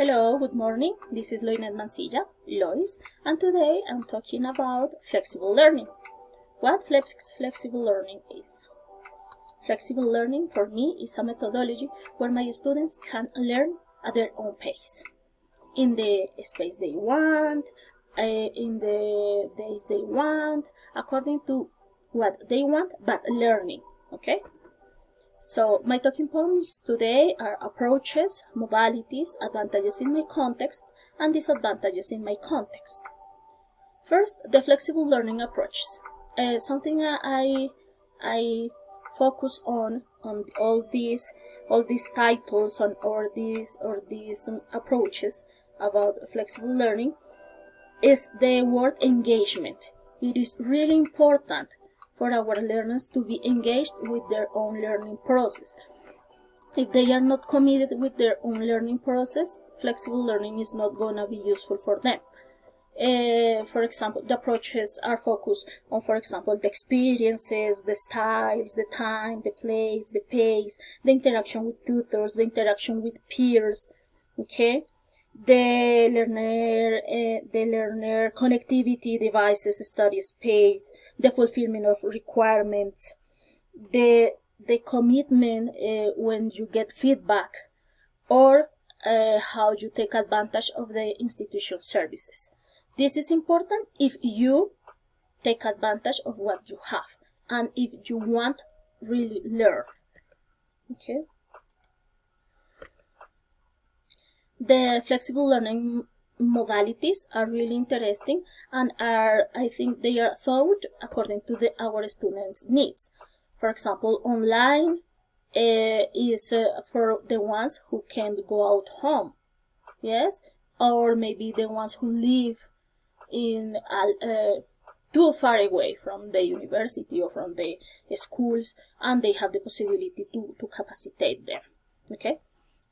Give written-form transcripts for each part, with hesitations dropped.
Hello, good morning. This is Loinet Mancilla, Lois, and today I'm talking about flexible learning. What flexible learning is? Flexible learning for me is a methodology where my students can learn at their own pace, in the space they want, in the days they want, according to what they want, but learning, okay? So my talking points today are approaches, modalities, advantages in my context, and disadvantages in my context. First, the flexible learning approaches. Something I focus on all these titles or these approaches about flexible learning is the word engagement. It is really important for our learners to be engaged with their own learning process. If they are not committed with their own learning process, flexible learning is not going to be useful for them. For example, the approaches are focused on, for example, the experiences, the styles, the time, the place, the pace, the interaction with tutors, the interaction with peers, okay? The learner connectivity devices, study space, the fulfillment of requirements, the commitment when you get feedback, or how you take advantage of the institution services. This is important if you take advantage of what you have and if you want really learn. Okay. The flexible learning modalities are really interesting and I think they are thought according to our students' needs. For example, online is for the ones who can't go out home, yes, or maybe the ones who live in too far away from the university or from the schools, and they have the possibility to capacitate them. Okay.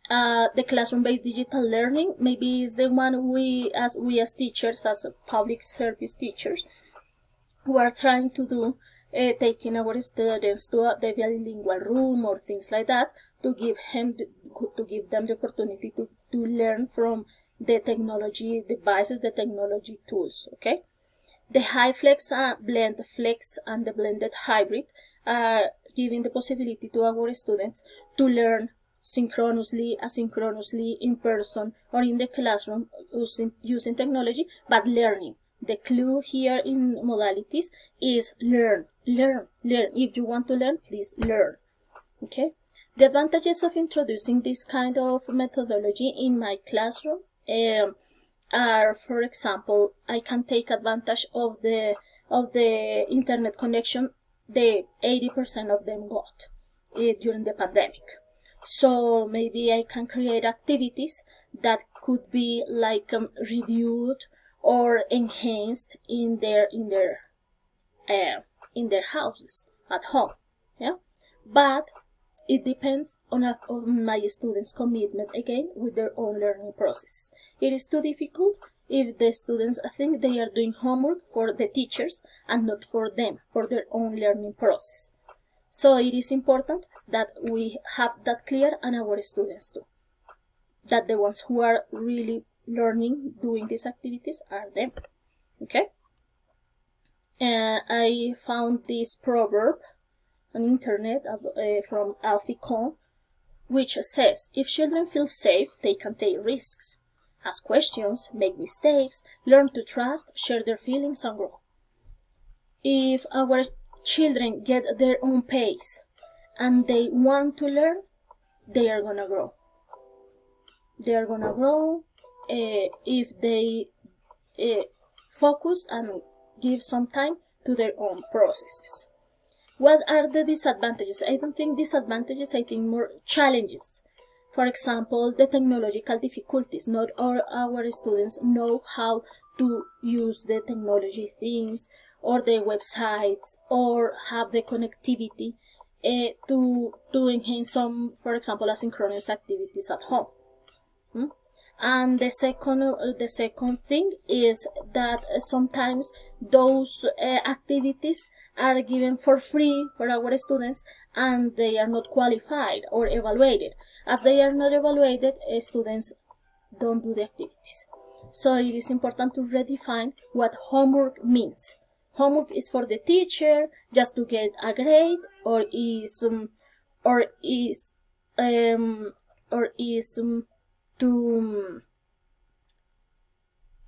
The classroom-based digital learning maybe is the one we as teachers, as public service teachers, who are trying to do, taking our students to the bilingual room or things like that, to give them the opportunity to learn from the technology devices, the technology tools. Okay, the high flex, blend flex, and the blended hybrid are giving the possibility to our students to learn synchronously, asynchronously, in person, or in the classroom using technology, but learning. The clue here in modalities is learn. If you want to learn, please learn. Okay. The advantages of introducing this kind of methodology in my classroom are, for example, I can take advantage of the internet connection the 80% of them got during the pandemic. So maybe I can create activities that could be like reviewed or enhanced in their houses at home. Yeah, but it depends on my students' commitment again with their own learning processes. It is too difficult if the students think they are doing homework for the teachers and not for them, for their own learning process. So it is important that we have that clear, and our students too, that the ones who are really learning, doing these activities, are them. Okay. I found this proverb on internet from Alfie Kohn, which says, if children feel safe, they can take risks, ask questions, make mistakes, learn to trust, share their feelings, and grow. If our children get their own pace and they want to learn, they are gonna grow. They are gonna grow if they focus and give some time to their own processes. What are the disadvantages? I don't think disadvantages, I think more challenges. For example, the technological difficulties. Not all our students know how to use the technology things or the websites, or have the connectivity to enhance some, for example, asynchronous activities at home. And the second thing is that sometimes those activities are given for free for our students, and they are not qualified or evaluated. As they are not evaluated, students don't do the activities. So it is important to redefine what homework means. Homework is for the teacher just to get a grade, or is to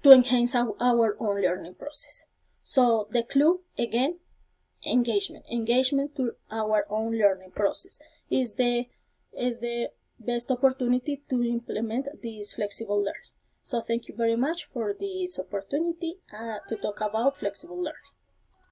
enhance our own learning process. So the clue, again, engagement to our own learning process is the best opportunity to implement this flexible learning. So thank you very much for this opportunity to talk about flexible learning.